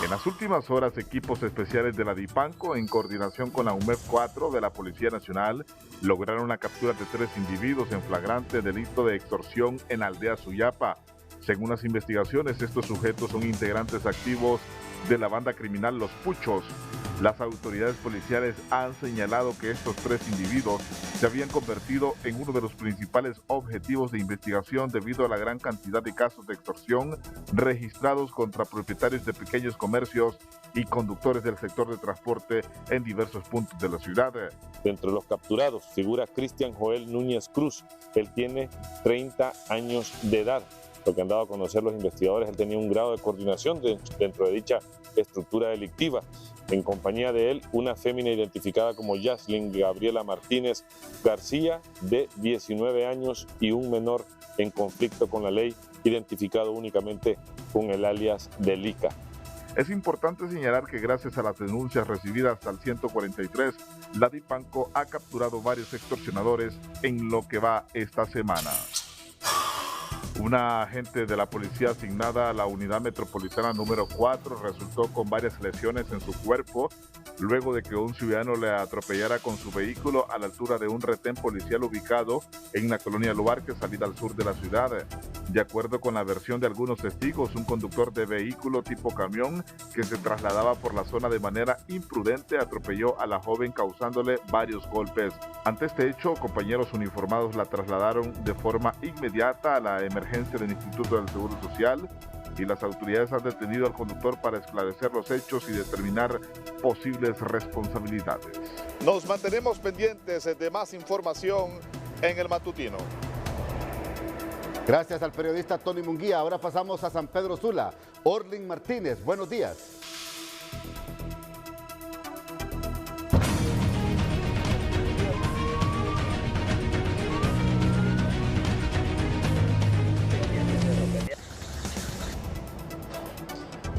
En las últimas horas, equipos especiales de la DIPANCO, en coordinación con la UMEF 4 de la Policía Nacional, lograron la captura de 3 individuos en flagrante delito de extorsión en la aldea Suyapa. Según las investigaciones, estos sujetos son integrantes activos de la banda criminal Los Puchos. Las autoridades policiales han señalado que estos 3 individuos se habían convertido en uno de los principales objetivos de investigación debido a la gran cantidad de casos de extorsión registrados contra propietarios de pequeños comercios y conductores del sector de transporte en diversos puntos de la ciudad. Entre los capturados figura Cristian Joel Núñez Cruz. Él tiene 30 años de edad. Lo que han dado a conocer los investigadores, él tenía un grado de coordinación dentro de dicha estructura delictiva. En compañía de él, una fémina identificada como Yaslin Gabriela Martínez García, de 19 años, y un menor en conflicto con la ley, identificado únicamente con el alias de Lica. Es importante señalar que gracias a las denuncias recibidas al 143, la DIPANCO ha capturado varios extorsionadores en lo que va esta semana. Una agente de la policía asignada a la unidad metropolitana número 4 resultó con varias lesiones en su cuerpo luego de que un ciudadano le atropellara con su vehículo a la altura de un retén policial ubicado en la colonia Luarque, salida al sur de la ciudad. De acuerdo con la versión de algunos testigos, un conductor de vehículo tipo camión que se trasladaba por la zona de manera imprudente atropelló a la joven causándole varios golpes. Ante este hecho, compañeros uniformados la trasladaron de forma inmediata a la emergencia del Instituto del Seguro Social y las autoridades han detenido al conductor para esclarecer los hechos y determinar posibles responsabilidades. Nos mantenemos pendientes de más información en el matutino. Gracias al periodista Tony Munguía. Ahora pasamos a San Pedro Sula. Orlin Martínez, buenos días.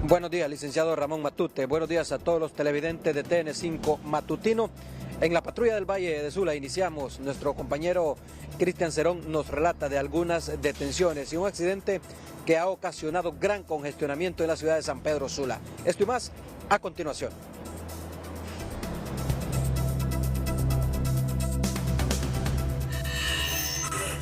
Buenos días, licenciado Ramón Matute. Buenos días a todos los televidentes de TN5 Matutino. En la patrulla del Valle de Sula iniciamos. Nuestro compañero Cristian Cerón nos relata de algunas detenciones y un accidente que ha ocasionado gran congestionamiento en la ciudad de San Pedro Sula. Esto y más a continuación.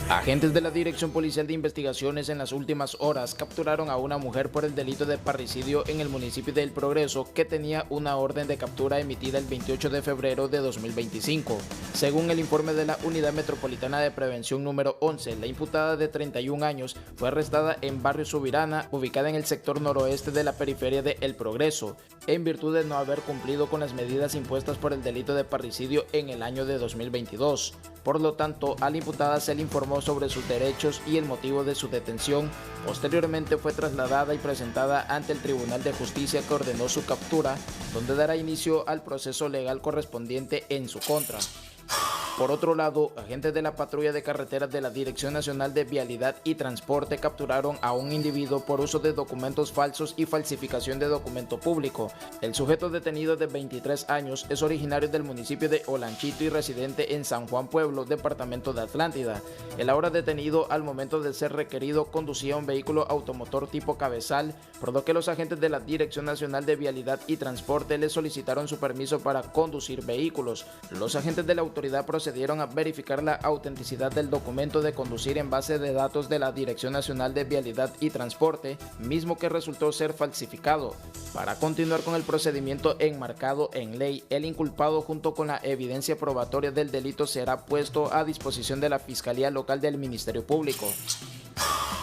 Agentes de la Dirección Policial de Investigaciones en las últimas horas capturaron a una mujer por el delito de parricidio en el municipio de El Progreso, que tenía una orden de captura emitida el 28 de febrero de 2025. Según el informe de la Unidad Metropolitana de Prevención número 11, la imputada de 31 años fue arrestada en Barrio Subirana, ubicada en el sector noroeste de la periferia de El Progreso, en virtud de no haber cumplido con las medidas impuestas por el delito de parricidio en el año de 2022. Por lo tanto, a la imputada se le informó sobre sus derechos y el motivo de su detención. Posteriormente fue trasladada y presentada ante el Tribunal de Justicia, que ordenó su captura, donde dará inicio al proceso legal correspondiente en su contra. Por otro lado, agentes de la patrulla de carreteras de la Dirección Nacional de Vialidad y Transporte capturaron a un individuo por uso de documentos falsos y falsificación de documento público. El sujeto detenido, de 23 años, es originario del municipio de Olanchito y residente en San Juan Pueblo, departamento de Atlántida. El ahora detenido, al momento de ser requerido, conducía un vehículo automotor tipo cabezal, por lo que los agentes de la Dirección Nacional de Vialidad y Transporte le solicitaron su permiso para conducir vehículos. Los agentes de la autoridad procedieron a verificar la autenticidad del documento de conducir en base de datos de la Dirección Nacional de Vialidad y Transporte, mismo que resultó ser falsificado. Para continuar con el procedimiento enmarcado en ley, el inculpado, junto con la evidencia probatoria del delito, será puesto a disposición de la Fiscalía Local del Ministerio Público.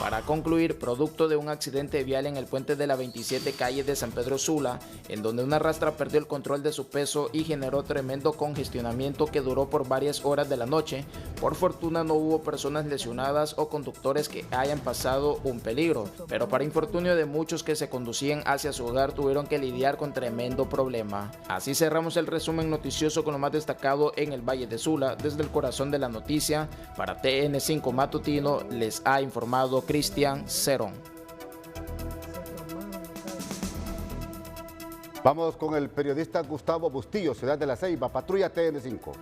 Para concluir, producto de un accidente vial en el puente de la 27 calle de San Pedro Sula, en donde una rastra perdió el control de su peso y generó tremendo congestionamiento que duró por varias horas de la noche, por fortuna no hubo personas lesionadas o conductores que hayan pasado un peligro, pero para infortunio de muchos que se conducían hacia su hogar, tuvieron que lidiar con tremendo problema. Así cerramos el resumen noticioso con lo más destacado en el Valle de Sula. Desde el corazón de la noticia, para TN5 Matutino, les ha informado Cristian Cerón. Vamos con el periodista Gustavo Bustillo, Ciudad de la Ceiba, patrulla TN5.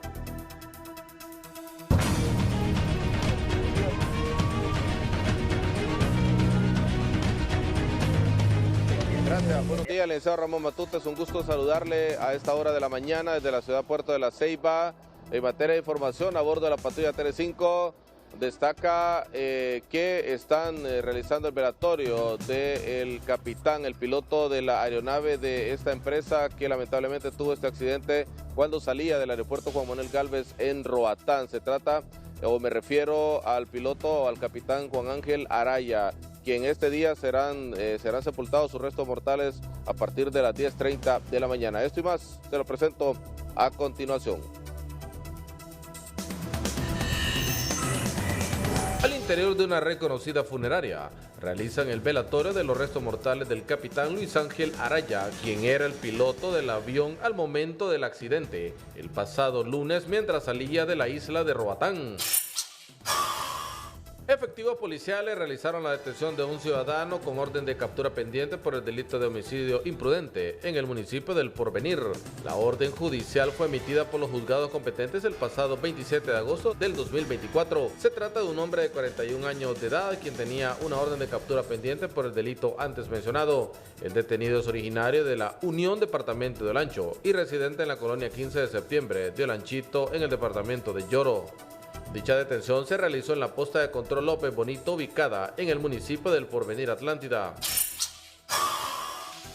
Gracias. Buenos días, licenciado Ramón Matute, es un gusto saludarle a esta hora de la mañana desde la ciudad Puerto de la Ceiba. En materia de información, a bordo de la patrulla TN5, destaca que están realizando el velatorio del capitán, el piloto de la aeronave de esta empresa que lamentablemente tuvo este accidente cuando salía del aeropuerto Juan Manuel Gálvez en Roatán. Se trata, o me refiero al piloto, al capitán Juan Ángel Araya, quien este día serán sepultados sus restos mortales a partir de las 10:30 de la mañana. Esto y más se lo presento a continuación. Al interior de una reconocida funeraria, realizan el velatorio de los restos mortales del capitán Luis Ángel Araya, quien era el piloto del avión al momento del accidente, el pasado lunes mientras salía de la isla de Roatán. Efectivos policiales realizaron la detención de un ciudadano con orden de captura pendiente por el delito de homicidio imprudente en el municipio del Porvenir. La orden judicial fue emitida por los juzgados competentes el pasado 27 de agosto del 2024. Se trata de un hombre de 41 años de edad quien tenía una orden de captura pendiente por el delito antes mencionado. El detenido es originario de la Unión Departamento de Olancho y residente en la colonia 15 de septiembre de Olanchito en el departamento de Lloro. Dicha detención se realizó en la posta de control López Bonito ubicada en el municipio del Porvenir, Atlántida.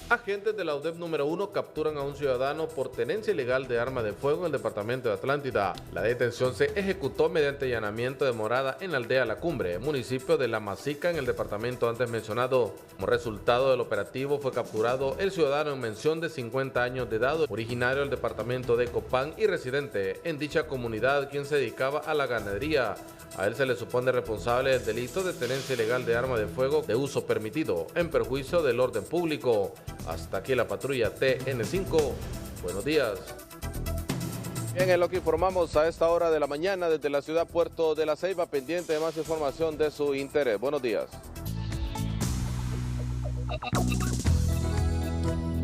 Agentes de la UDEP número 1 capturan a un ciudadano por tenencia ilegal de arma de fuego en el departamento de Atlántida. La detención se ejecutó mediante allanamiento de morada en la aldea La Cumbre, municipio de La Masica en el departamento antes mencionado. Como resultado del operativo fue capturado el ciudadano en mención de 50 años de edad, originario del departamento de Copán y residente en dicha comunidad, quien se dedicaba a la ganadería. A él se le supone responsable del delito de tenencia ilegal de arma de fuego de uso permitido en perjuicio del orden público. Hasta aquí la patrulla TN5. Buenos días. Bien, es lo que informamos a esta hora de la mañana desde la ciudad Puerto de la Ceiba, pendiente de más información de su interés. Buenos días.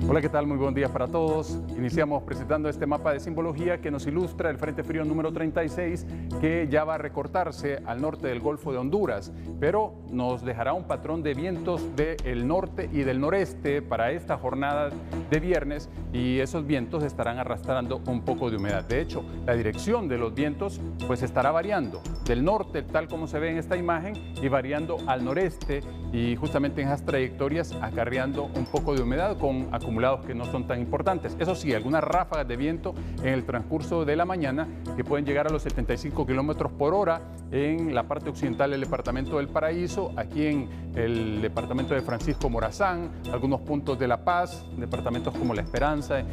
Hola, ¿qué tal? Muy buen día para todos. Iniciamos presentando este mapa de simbología que nos ilustra el Frente Frío número 36, que ya va a recortarse al norte del Golfo de Honduras, pero nos dejará un patrón de vientos del norte y del noreste para esta jornada de viernes, y esos vientos estarán arrastrando un poco de humedad. De hecho, la dirección de los vientos pues estará variando del norte, tal como se ve en esta imagen, y variando al noreste, y justamente en esas trayectorias acarreando un poco de humedad con acumulados que no son tan importantes. Eso sí, algunas ráfagas de viento en el transcurso de la mañana que pueden llegar a los 75 kilómetros por hora en la parte occidental del departamento del Paraíso, aquí en el departamento de Francisco Morazán, algunos puntos de La Paz, departamentos como La Esperanza,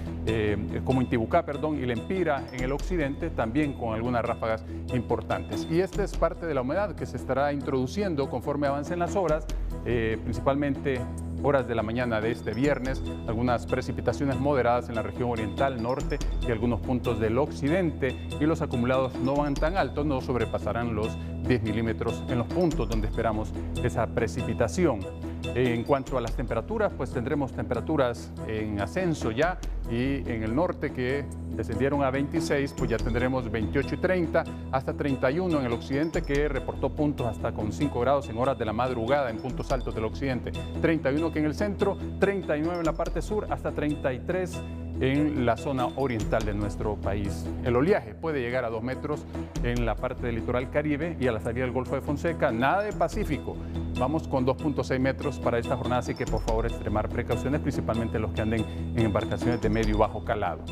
como Intibucá, y Lempira en el occidente, también con algunas ráfagas importantes. Y esta es parte de la humedad que se estará introduciendo conforme avancen las horas, principalmente horas de la mañana de este viernes, algunas precipitaciones moderadas en la región oriental, norte y algunos puntos del occidente, y los acumulados no van tan altos, no sobrepasarán los 10 milímetros en los puntos donde esperamos esa precipitación. En cuanto a las temperaturas, pues tendremos temperaturas en ascenso ya, y en el norte que descendieron a 26, pues ya tendremos 28 y 30, hasta 31 en el occidente, que reportó puntos hasta con 5 grados en horas de la madrugada en puntos altos del occidente, 31 que en el centro, 39 en la parte sur, hasta 33 en la zona oriental de nuestro país. El oleaje puede llegar a 2 metros en la parte del litoral Caribe y a la salida del Golfo de Fonseca, nada de Pacífico. Vamos con 2.6 metros para esta jornada, así que por favor extremar precauciones, principalmente los que anden en embarcaciones de medio y bajo calado.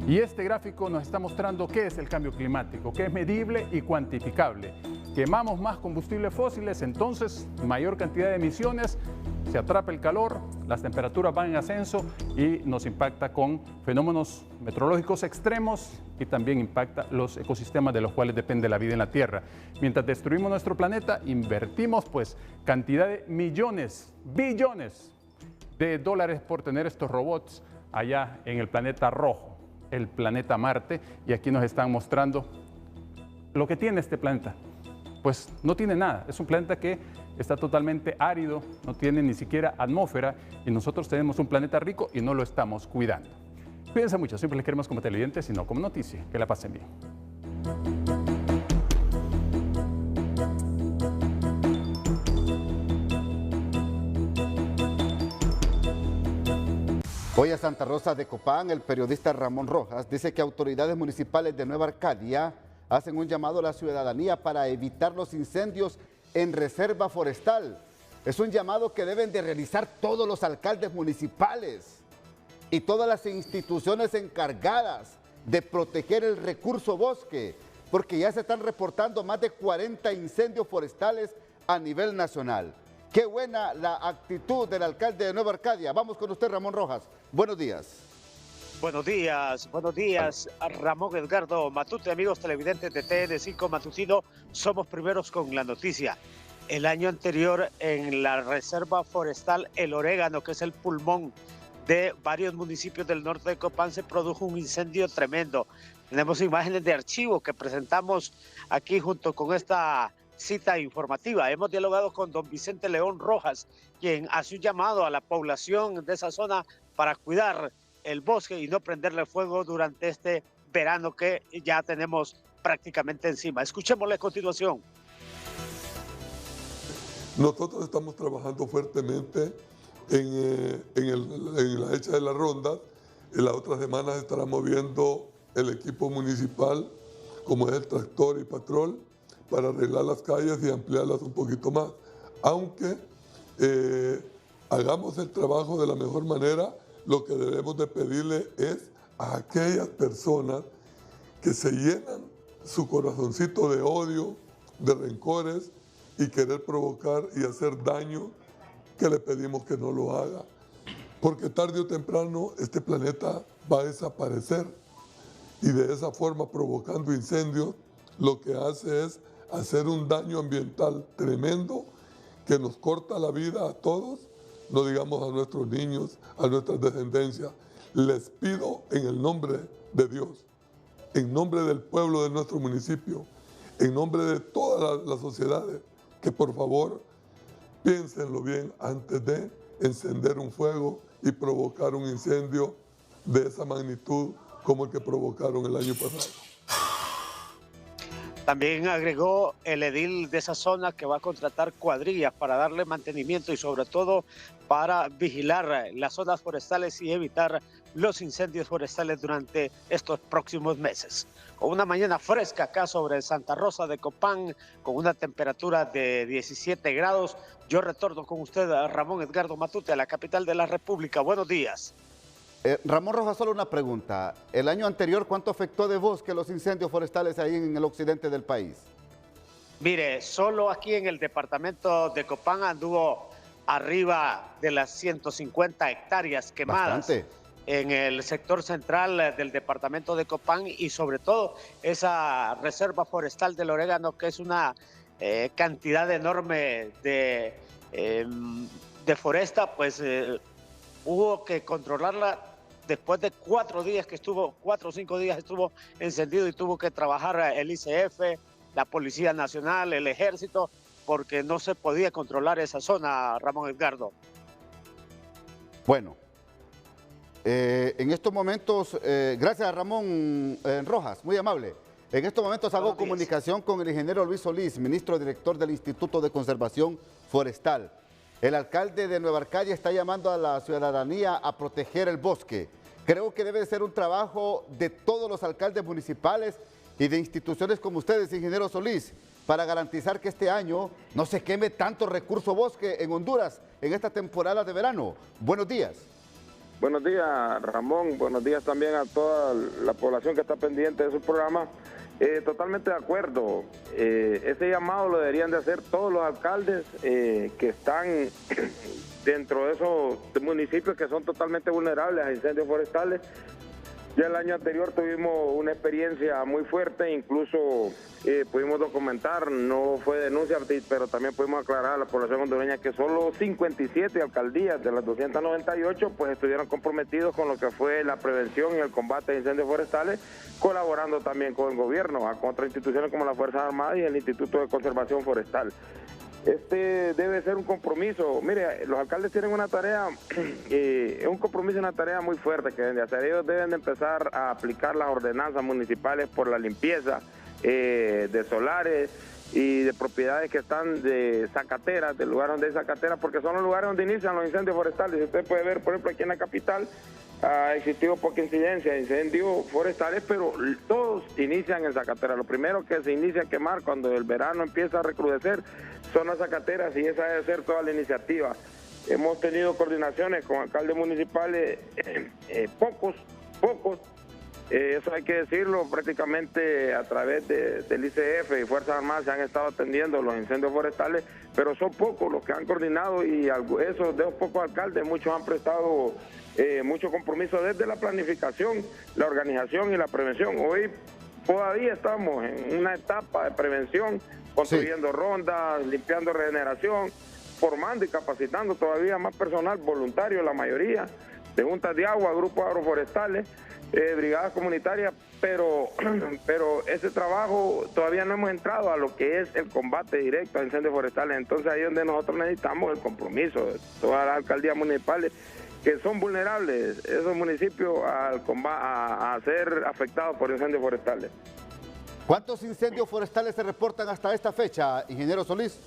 Y este gráfico nos está mostrando qué es el cambio climático, que es medible y cuantificable. Quemamos más combustibles fósiles, entonces mayor cantidad de emisiones, se atrapa el calor, las temperaturas van en ascenso y nos impacta con fenómenos meteorológicos extremos, y también impacta los ecosistemas de los cuales depende la vida en la Tierra. Mientras destruimos nuestro planeta, invertimos pues cantidad de millones, billones de dólares por tener estos robots allá en el planeta rojo, el planeta Marte, y aquí nos están mostrando lo que tiene este planeta. Pues no tiene nada, es un planeta que está totalmente árido, no tiene ni siquiera atmósfera, y nosotros tenemos un planeta rico y no lo estamos cuidando. Cuídense mucho, siempre les queremos como televidentes, sino como noticia. Que la pasen bien. Hoy a Santa Rosa de Copán, el periodista Ramón Rojas dice que autoridades municipales de Nueva Arcadia hacen un llamado a la ciudadanía para evitar los incendios en reserva forestal. Es un llamado que deben de realizar todos los alcaldes municipales y todas las instituciones encargadas de proteger el recurso bosque, porque ya se están reportando más de 40 incendios forestales a nivel nacional. Qué buena la actitud del alcalde de Nueva Arcadia. Vamos con usted, Ramón Rojas. Buenos días. Buenos días, Ramón Edgardo Matute, amigos televidentes de TN5 Matutino. Somos primeros con la noticia. El año anterior en la Reserva Forestal El Orégano, que es el pulmón de varios municipios del norte de Copán, se produjo un incendio tremendo. Tenemos imágenes de archivo que presentamos aquí junto con esta cita informativa. Hemos dialogado con don Vicente León Rojas, quien hace un llamado a la población de esa zona para cuidar el bosque y no prenderle fuego durante este verano que ya tenemos prácticamente encima. Escuchémosle a continuación. Nosotros estamos trabajando fuertemente en la hecha de las rondas. En las otras semanas estará moviendo el equipo municipal, como es el tractor y patrol, para arreglar las calles y ampliarlas un poquito más. Aunque hagamos el trabajo de la mejor manera, lo que debemos de pedirle es a aquellas personas que se llenan su corazoncito de odio, de rencores y querer provocar y hacer daño, que le pedimos que no lo haga. Porque tarde o temprano este planeta va a desaparecer y de esa forma, provocando incendios, lo que hace es hacer un daño ambiental tremendo que nos corta la vida a todos, no digamos a nuestros niños, a nuestras descendencias. Les pido en el nombre de Dios, en nombre del pueblo de nuestro municipio, en nombre de todas las sociedades, que por favor piénsenlo bien antes de encender un fuego y provocar un incendio de esa magnitud como el que provocaron el año pasado. También agregó el edil de esa zona que va a contratar cuadrillas para darle mantenimiento y sobre todo para vigilar las zonas forestales y evitar los incendios forestales durante estos próximos meses. Con una mañana fresca acá sobre Santa Rosa de Copán, con una temperatura de 17 grados, yo retorno con usted a Ramón Edgardo Matute, a la capital de la República. Buenos días. Ramón Rojas, solo una pregunta. ¿El año anterior cuánto afectó de bosque los incendios forestales ahí en el occidente del país? Mire, solo aquí en el departamento de Copán anduvo arriba de las 150 hectáreas quemadas. Bastante. En el sector central del departamento de Copán y sobre todo esa reserva forestal del Orégano, que es una cantidad enorme de foresta, pues hubo que controlarla después de 4 días que estuvo, 4 o 5 días estuvo encendido y tuvo que trabajar el ICF, la Policía Nacional, el Ejército, porque no se podía controlar esa zona, Ramón Edgardo. Bueno, en estos momentos, gracias a Ramón Rojas, muy amable. En estos momentos hago comunicación con el ingeniero Luis Solís, ministro director del Instituto de Conservación Forestal. El alcalde de Nueva Arcadia está llamando a la ciudadanía a proteger el bosque. Creo que debe ser un trabajo de todos los alcaldes municipales y de instituciones como ustedes, ingeniero Solís, para garantizar que este año no se queme tanto recurso bosque en Honduras en esta temporada de verano. Buenos días. Buenos días, Ramón. Buenos días también a toda la población que está pendiente de su programa. Totalmente de acuerdo. Ese llamado lo deberían de hacer todos los alcaldes que están dentro de esos municipios que son totalmente vulnerables a incendios forestales. Ya el año anterior tuvimos una experiencia muy fuerte, incluso pudimos documentar, no fue denuncia, pero también pudimos aclarar a la población hondureña que solo 57 alcaldías de las 298 pues estuvieron comprometidos con lo que fue la prevención y el combate de incendios forestales, colaborando también con el gobierno, con otras instituciones como las Fuerzas Armadas y el Instituto de Conservación Forestal. Este debe ser un compromiso. Mire, los alcaldes tienen una tarea, un compromiso y una tarea muy fuerte que deben de hacer. Ellos deben de empezar a aplicar las ordenanzas municipales por la limpieza de solares y de propiedades que están de zacateras, del lugar donde hay zacateras, porque son los lugares donde inician los incendios forestales. Si usted puede ver, por ejemplo, aquí en la capital, ha existido poca incidencia de incendios forestales, pero todos inician en Zacatera. Lo primero que se inicia a quemar cuando el verano empieza a recrudecer son las zacateras, y esa debe ser toda la iniciativa. Hemos tenido coordinaciones con alcaldes municipales, pocos, eso hay que decirlo, prácticamente a través del ICF y Fuerzas Armadas se han estado atendiendo los incendios forestales, pero son pocos los que han coordinado, y esos de los pocos alcaldes, muchos han prestado mucho compromiso desde la planificación, la organización y la prevención. Hoy todavía estamos en una etapa de prevención, construyendo rondas, limpiando regeneración, formando y capacitando todavía más personal voluntario, la mayoría, de juntas de agua, grupos agroforestales, brigadas comunitarias, pero ese trabajo todavía no hemos entrado a lo que es el combate directo a incendios forestales. Entonces ahí es donde nosotros necesitamos el compromiso de todas las alcaldías municipales, que son vulnerables esos municipios a ser afectados por incendios forestales. ¿Cuántos incendios forestales se reportan hasta esta fecha, ingeniero Solís?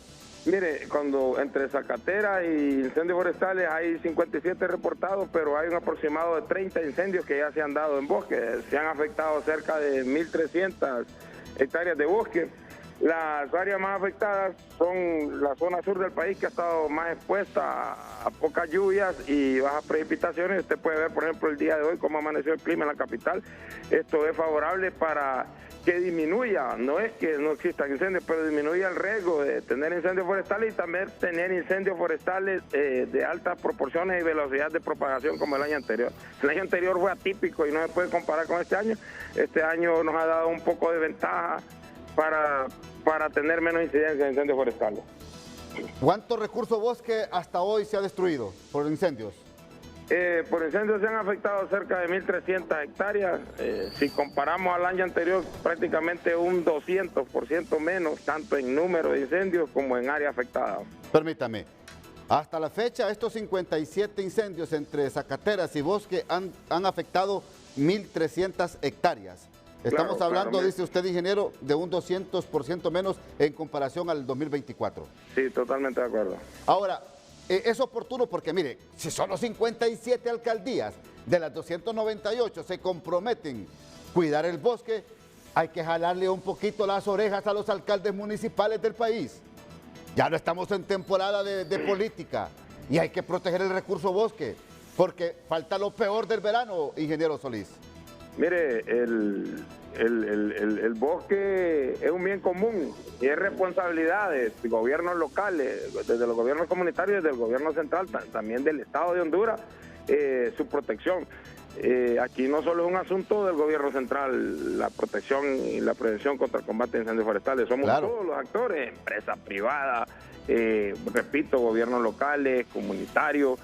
Mire, cuando entre Zacatera y incendios forestales hay 57 reportados, pero hay un aproximado de 30 incendios que ya se han dado en bosque. Se han afectado cerca de 1.300 hectáreas de bosque. Las áreas más afectadas son la zona sur del país, que ha estado más expuesta a pocas lluvias y bajas precipitaciones. Usted puede ver, por ejemplo, el día de hoy cómo amaneció el clima en la capital. Esto es favorable para que disminuya, no es que no existan incendios, pero disminuya el riesgo de tener incendios forestales y también tener incendios forestales de altas proporciones y velocidad de propagación como el año anterior. El año anterior fue atípico y no se puede comparar con este año. Este año nos ha dado un poco de ventaja para tener menos incidencia de incendios forestales. ¿Cuánto recurso bosque hasta hoy se ha destruido por incendios? Por incendios se han afectado cerca de 1.300 hectáreas. Si comparamos al año anterior, prácticamente un 200% menos, tanto en número de incendios como en área afectada. Permítame, hasta la fecha estos 57 incendios entre zacateras y bosque han afectado 1.300 hectáreas. Estamos hablando, dice usted, ingeniero, de un 200% menos en comparación al 2024. Sí, totalmente de acuerdo. Ahora, es oportuno porque, mire, si solo 57 alcaldías de las 298 se comprometen a cuidar el bosque, hay que jalarle un poquito las orejas a los alcaldes municipales del país. Ya no estamos en temporada de política y hay que proteger el recurso bosque, porque falta lo peor del verano, ingeniero Solís. Mire, el bosque es un bien común y es responsabilidad de gobiernos locales, desde los gobiernos comunitarios, desde el gobierno central, también del Estado de Honduras, su protección. Aquí no solo es un asunto del gobierno central, la protección y la prevención contra el combate de incendios forestales. Somos todos los actores, empresas privadas, repito, gobiernos locales, comunitarios,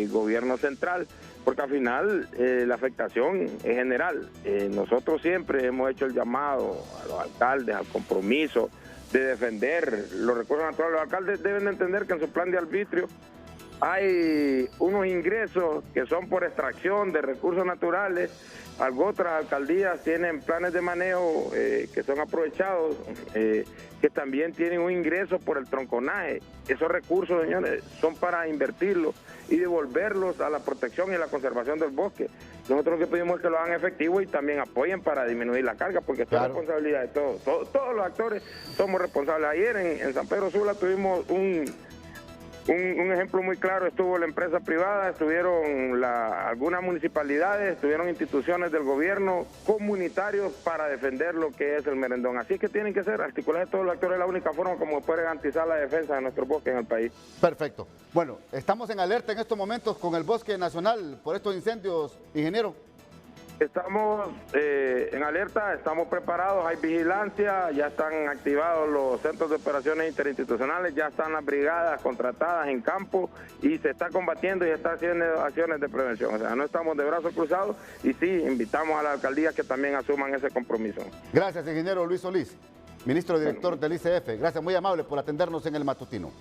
gobierno central. Porque al final la afectación es general. Nosotros siempre hemos hecho el llamado a los alcaldes al compromiso de defender los recursos naturales. Los alcaldes deben entender que en su plan de arbitrio hay unos ingresos que son por extracción de recursos naturales. Otras alcaldías tienen planes de manejo que son aprovechados, que también tienen un ingreso por el tronconaje. Esos recursos, señores, son para invertirlos y devolverlos a la protección y la conservación del bosque. Nosotros lo que pedimos es que lo hagan efectivo y también apoyen para disminuir la carga, porque esto es responsabilidad de todos. Todos los actores somos responsables. Ayer en San Pedro Sula tuvimos un ejemplo muy claro. Estuvo la empresa privada, estuvieron algunas municipalidades, estuvieron instituciones del gobierno, comunitarios, para defender lo que es el merendón. Así que tienen que ser articulados todos los actores, es la única forma como puede garantizar la defensa de nuestro bosque en el país. Perfecto. Bueno, estamos en alerta en estos momentos con el bosque nacional por estos incendios, ingeniero. Estamos en alerta, estamos preparados, hay vigilancia, ya están activados los centros de operaciones interinstitucionales, ya están las brigadas contratadas en campo y se está combatiendo y está haciendo acciones de prevención. O sea, no estamos de brazos cruzados y sí, invitamos a la alcaldía que también asuman ese compromiso. Gracias, ingeniero Luis Solís, ministro director del ICF. Gracias, muy amable por atendernos en el matutino.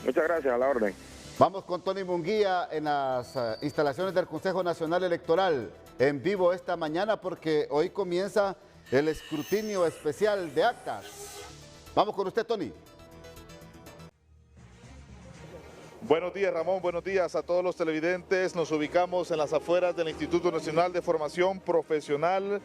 Muchas gracias, a la orden. Vamos con Tony Munguía en las instalaciones del Consejo Nacional Electoral en vivo esta mañana, porque hoy comienza el escrutinio especial de actas. Vamos con usted, Tony. Buenos días, Ramón. Buenos días a todos los televidentes. Nos ubicamos en las afueras del Instituto Nacional de Formación Profesional.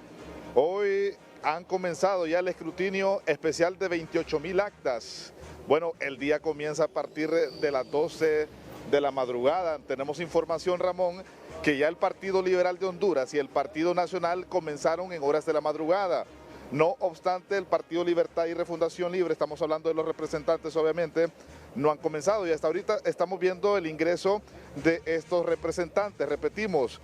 Hoy han comenzado ya el escrutinio especial de 28,000 actas. Bueno, el día comienza a partir de las 12 de la madrugada. Tenemos información, Ramón, que ya el Partido Liberal de Honduras y el Partido Nacional comenzaron en horas de la madrugada. No obstante, el Partido Libertad y Refundación Libre, estamos hablando de los representantes obviamente, no han comenzado y hasta ahorita estamos viendo el ingreso de estos representantes. Repetimos,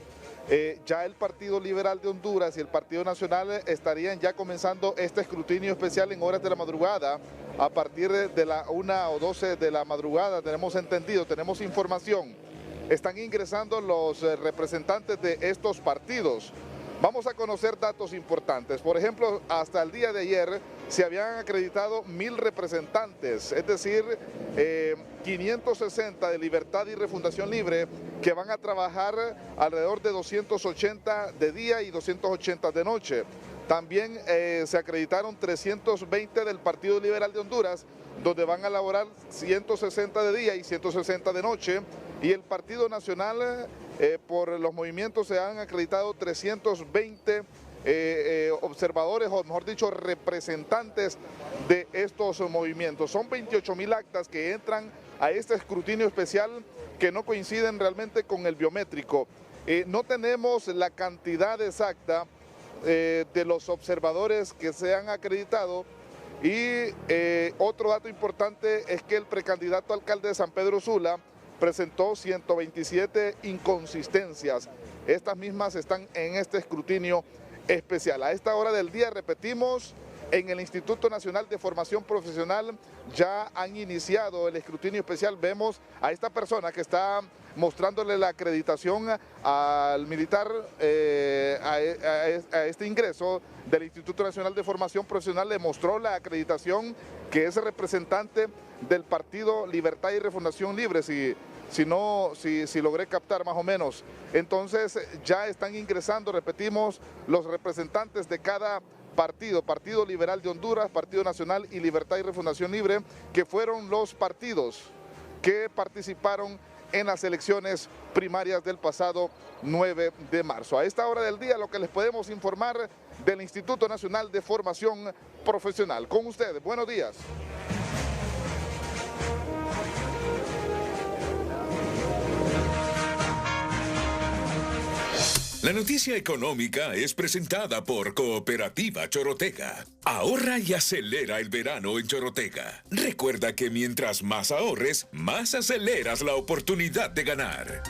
ya el Partido Liberal de Honduras y el Partido Nacional estarían ya comenzando este escrutinio especial en horas de la madrugada. A partir de la 1 o 12 de la madrugada, tenemos entendido, tenemos información. Están ingresando los representantes de estos partidos. Vamos a conocer datos importantes. Por ejemplo, hasta el día de ayer se habían acreditado 1,000 representantes, es decir, 560 de Libertad y Refundación Libre, que van a trabajar alrededor de 280 de día y 280 de noche. También se acreditaron 320 del Partido Liberal de Honduras, donde van a laborar 160 de día y 160 de noche. Y el Partido Nacional, por los movimientos, se han acreditado 320 observadores, o mejor dicho, representantes de estos movimientos. Son 28,000 actas que entran a este escrutinio especial que no coinciden realmente con el biométrico. No tenemos la cantidad exacta de los observadores que se han acreditado. Y otro dato importante es que el precandidato alcalde de San Pedro Sula presentó 127 inconsistencias. Estas mismas están en este escrutinio especial. A esta hora del día, repetimos, en el Instituto Nacional de Formación Profesional ya han iniciado el escrutinio especial. Vemos a esta persona que está mostrándole la acreditación al militar a este ingreso del Instituto Nacional de Formación Profesional. Le mostró la acreditación que es representante del Partido Libertad y Refundación Libre, si logré captar más o menos. Entonces ya están ingresando, repetimos, los representantes de cada partido, Partido Liberal de Honduras, Partido Nacional y Libertad y Refundación Libre, que fueron los partidos que participaron en las elecciones primarias del pasado 9 de marzo. A esta hora del día, lo que les podemos informar del Instituto Nacional de Formación Profesional. Con ustedes, buenos días. La noticia económica es presentada por Cooperativa Chorotega. Ahorra y acelera el verano en Chorotega. Recuerda que mientras más ahorres, más aceleras la oportunidad de ganar.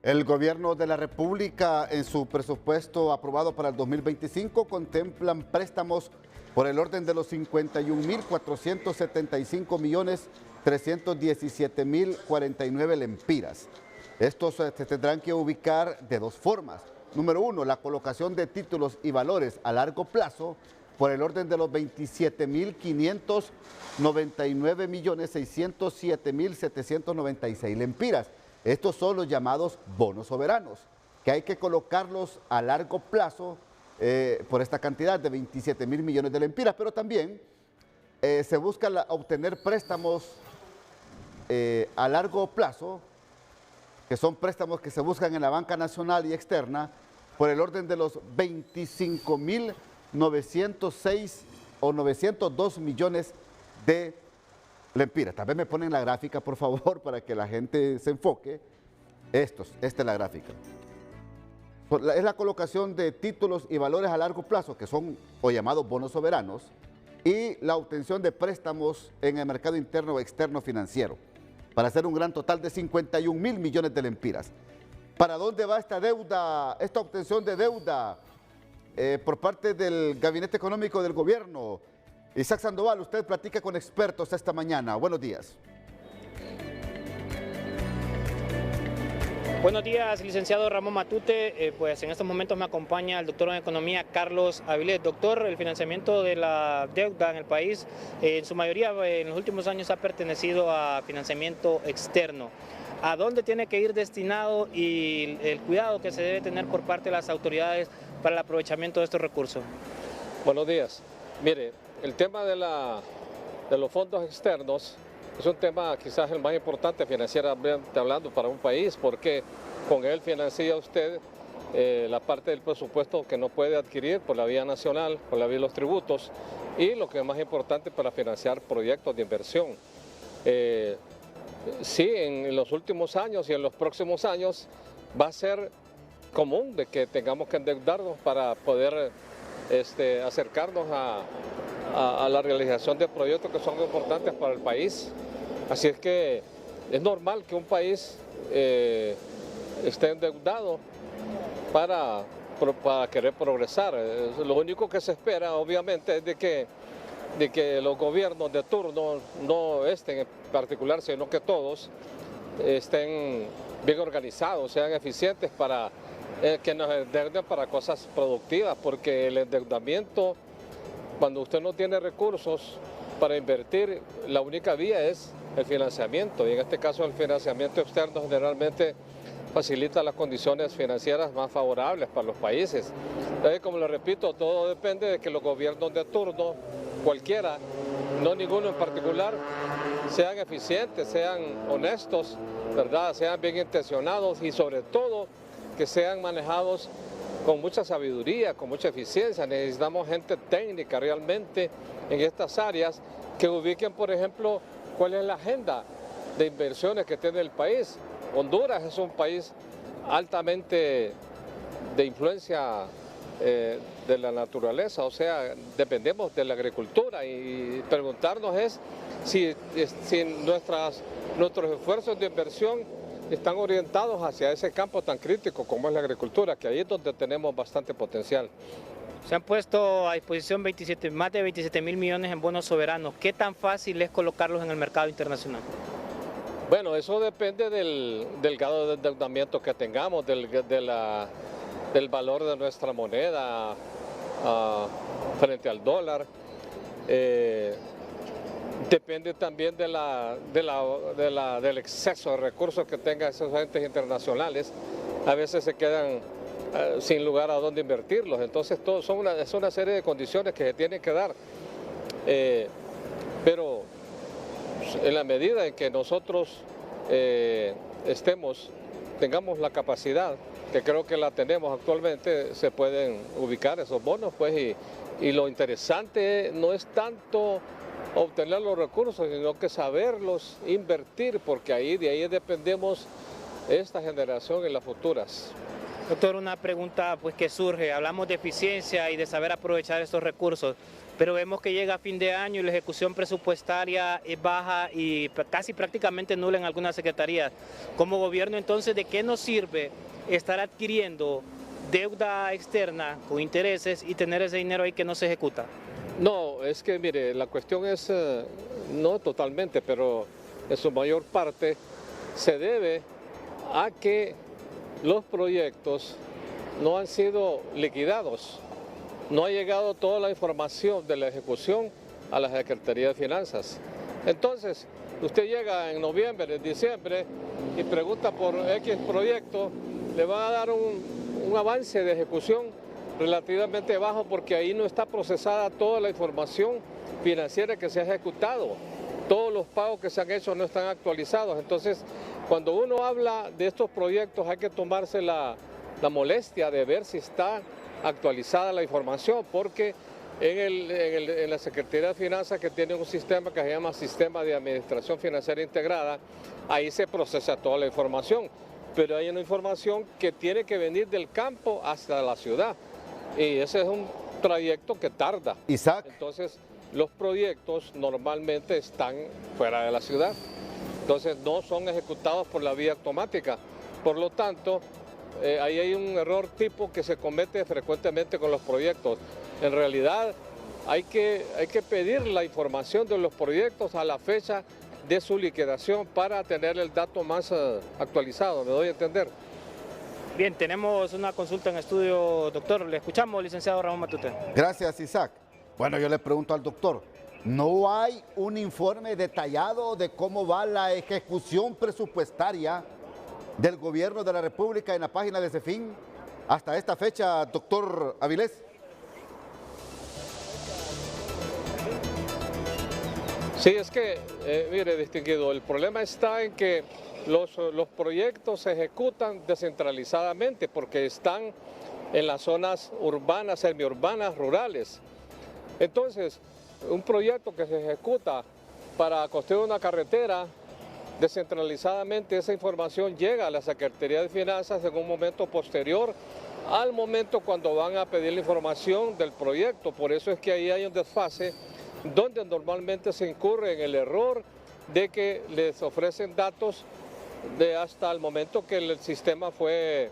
El gobierno de la República, en su presupuesto aprobado para el 2025, contemplan préstamos por el orden de los 51.475.317.049 lempiras. Estos se tendrán que ubicar de dos formas. Número uno, la colocación de títulos y valores a largo plazo por el orden de los 27.599.607.796 lempiras. Estos son los llamados bonos soberanos, que hay que colocarlos a largo plazo por esta cantidad de 27.000 millones de lempiras, pero también se busca obtener préstamos a largo plazo, que son préstamos que se buscan en la banca nacional y externa, por el orden de los 25.906 o 902 millones de lempiras. También me ponen la gráfica, por favor, para que la gente se enfoque. Esta es la gráfica. Es la colocación de títulos y valores a largo plazo, que son o llamados bonos soberanos, y la obtención de préstamos en el mercado interno o externo financiero, para hacer un gran total de 51.000 millones de lempiras. ¿Para dónde va esta deuda, esta obtención de deuda por parte del Gabinete Económico del Gobierno? Isaac Sandoval, usted platica con expertos esta mañana. Buenos días. Buenos días, licenciado Ramón Matute. Pues en estos momentos me acompaña el doctor en Economía Carlos Avilés. Doctor, el financiamiento de la deuda en el país, en su mayoría en los últimos años ha pertenecido a financiamiento externo. ¿A dónde tiene que ir destinado y el cuidado que se debe tener por parte de las autoridades para el aprovechamiento de estos recursos? Buenos días. Mire, el tema de los fondos externos es un tema quizás el más importante financieramente hablando para un país, porque con él financia usted la parte del presupuesto que no puede adquirir por la vía nacional, por la vía de los tributos, y lo que es más importante para financiar proyectos de inversión. Sí, en los últimos años y en los próximos años va a ser común de que tengamos que endeudarnos para poder acercarnos a la realización de proyectos que son importantes para el país. Así es que es normal que un país esté endeudado para querer progresar. Lo único que se espera, obviamente, es de que los gobiernos de turno, no en particular, sino que todos estén bien organizados, sean eficientes para que nos endeuden para cosas productivas, porque el endeudamiento, cuando usted no tiene recursos para invertir, la única vía es el financiamiento, y en este caso el financiamiento externo generalmente facilita las condiciones financieras más favorables para los países. Entonces, como le repito, todo depende de que los gobiernos de turno, cualquiera, no ninguno en particular, sean eficientes, sean honestos, ¿verdad? Sean bien intencionados y sobre todo que sean manejados con mucha sabiduría, con mucha eficiencia. Necesitamos gente técnica realmente en estas áreas que ubiquen, por ejemplo, cuál es la agenda de inversiones que tiene el país. Honduras es un país altamente de influencia de la naturaleza, o sea, dependemos de la agricultura, y preguntarnos es si nuestros esfuerzos de inversión están orientados hacia ese campo tan crítico como es la agricultura, que ahí es donde tenemos bastante potencial. Se han puesto a disposición más de 27 mil millones en bonos soberanos. ¿Qué tan fácil es colocarlos en el mercado internacional? Bueno, eso depende del grado de endeudamiento que tengamos, del valor de nuestra moneda frente al dólar. Depende también del exceso de recursos que tengan esos entes internacionales. A veces se quedan sin lugar a dónde invertirlos. Entonces, es una serie de condiciones que se tienen que dar. Pero en la medida en que nosotros tengamos la capacidad, que creo que la tenemos actualmente, se pueden ubicar esos bonos, pues, y lo interesante no es tanto obtener los recursos, sino que saberlos invertir, porque de ahí dependemos esta generación y las futuras. Doctor, una pregunta pues que surge, hablamos de eficiencia y de saber aprovechar estos recursos, pero vemos que llega a fin de año y la ejecución presupuestaria es baja y casi prácticamente nula en algunas secretarías. Como gobierno, entonces, ¿de qué nos sirve estar adquiriendo deuda externa con intereses y tener ese dinero ahí que no se ejecuta? No, es que mire, la cuestión es, no totalmente, pero en su mayor parte se debe a que los proyectos no han sido liquidados. No ha llegado toda la información de la ejecución a la Secretaría de Finanzas. Entonces, usted llega en noviembre, en diciembre y pregunta por X proyecto, le van a dar un avance de ejecución relativamente bajo porque ahí no está procesada toda la información financiera que se ha ejecutado. Todos los pagos que se han hecho no están actualizados. Entonces, cuando uno habla de estos proyectos hay que tomarse la molestia de ver si está actualizada la información, porque en la Secretaría de Finanzas, que tiene un sistema que se llama Sistema de Administración Financiera Integrada, ahí se procesa toda la información, pero hay una información que tiene que venir del campo hasta la ciudad, y ese es un trayecto que tarda. Isaac. Entonces, los proyectos normalmente están fuera de la ciudad, entonces no son ejecutados por la vía automática, por lo tanto, ahí hay un error tipo que se comete frecuentemente con los proyectos. En realidad hay que pedir la información de los proyectos a la fecha de su liquidación para tener el dato más actualizado, ¿me doy a entender? Bien, tenemos una consulta en estudio, doctor. Le escuchamos, licenciado Ramón Matute. Gracias, Isaac. Bueno, yo le pregunto al doctor, ¿no hay un informe detallado de cómo va la ejecución presupuestaria del gobierno de la República en la página de CEFIN hasta esta fecha, doctor Avilés? Sí, es que, mire, distinguido, el problema está en que los proyectos se ejecutan descentralizadamente porque están en las zonas urbanas, semiurbanas, rurales. Entonces, un proyecto que se ejecuta para construir una carretera, descentralizadamente esa información llega a la Secretaría de Finanzas en un momento posterior al momento cuando van a pedir la información del proyecto. Por eso es que ahí hay un desfase donde normalmente se incurre en el error de que les ofrecen datos de hasta el momento que el sistema fue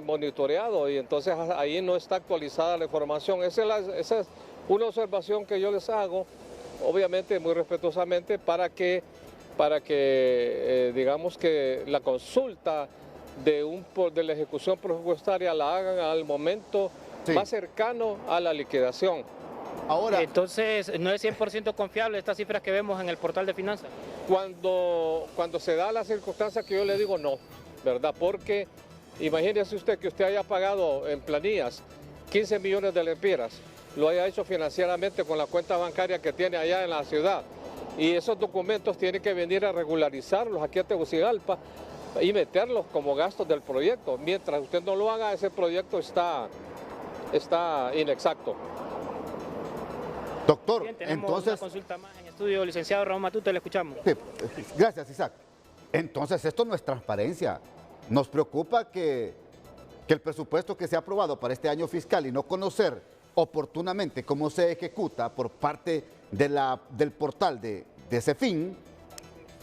monitoreado y entonces ahí no está actualizada la información. Esa es una observación que yo les hago, obviamente muy respetuosamente, para que digamos que la consulta de la ejecución presupuestaria la hagan al momento más cercano a la liquidación. Ahora, entonces, ¿no es 100% confiable estas cifras que vemos en el portal de finanzas? Cuando se da la circunstancia que yo le digo no, ¿verdad? Porque imagínese usted que usted haya pagado en planillas 15 millones de lempiras, lo haya hecho financieramente con la cuenta bancaria que tiene allá en la ciudad. Y esos documentos tienen que venir a regularizarlos aquí a Tegucigalpa y meterlos como gastos del proyecto. Mientras usted no lo haga, ese proyecto está inexacto. Doctor, bien, tenemos entonces... una consulta más en estudio, licenciado Ramón Matute, le escuchamos. Sí, gracias, Isaac. Entonces, esto no es transparencia. Nos preocupa que el presupuesto que se ha aprobado para este año fiscal y no conocer oportunamente cómo se ejecuta por parte del portal de CEFIN,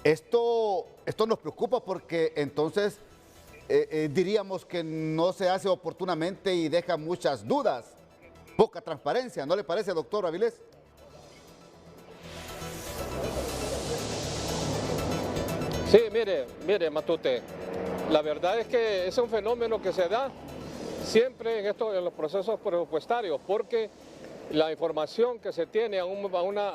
esto nos preocupa porque entonces diríamos que no se hace oportunamente y deja muchas dudas, poca transparencia. ¿No le parece, doctor Avilés? Sí, mire, Matute, la verdad es que es un fenómeno que se da siempre en los procesos presupuestarios, porque la información que se tiene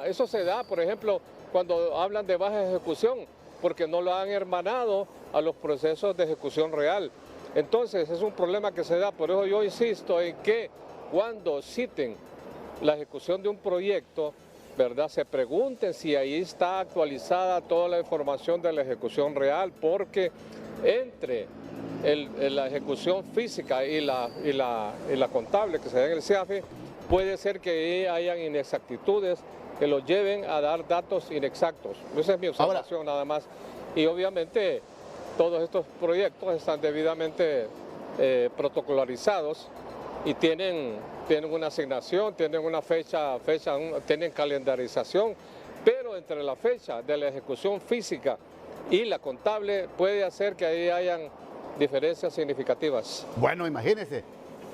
eso se da, por ejemplo, cuando hablan de baja ejecución, porque no lo han hermanado a los procesos de ejecución real. Entonces, es un problema que se da, por eso yo insisto en que cuando citen la ejecución de un proyecto, ¿verdad?, se pregunten si ahí está actualizada toda la información de la ejecución real, porque entre la ejecución física y la contable que se da en el CIAFE, puede ser que hayan inexactitudes que los lleven a dar datos inexactos. Esa es mi observación nada más. Y obviamente todos estos proyectos están debidamente protocolarizados y tienen una asignación, tienen una fecha, tienen calendarización, pero entre la fecha de la ejecución física y la contable puede hacer que ahí hayan diferencias significativas. Bueno, imagínense,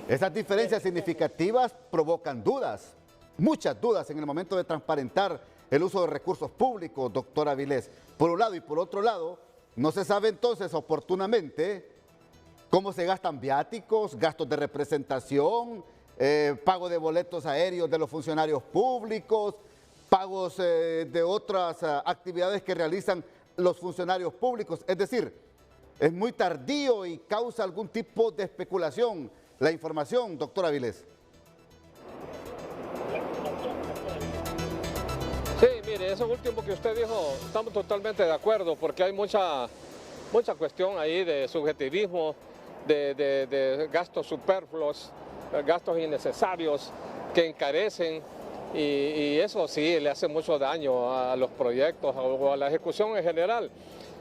esas diferencias significativas provocan dudas, muchas dudas en el momento de transparentar el uso de recursos públicos, doctor Avilés. Por un lado y por otro lado, no se sabe entonces oportunamente cómo se gastan viáticos, gastos de representación, pago de boletos aéreos de los funcionarios públicos, pagos de otras actividades que realizan los funcionarios públicos. Es decir, es muy tardío y causa algún tipo de especulación la información, doctor Avilés. Sí, mire, eso último que usted dijo, estamos totalmente de acuerdo, porque hay mucha cuestión ahí de subjetivismo, de gastos superfluos, gastos innecesarios que encarecen, y eso sí le hace mucho daño a los proyectos o a la ejecución en general.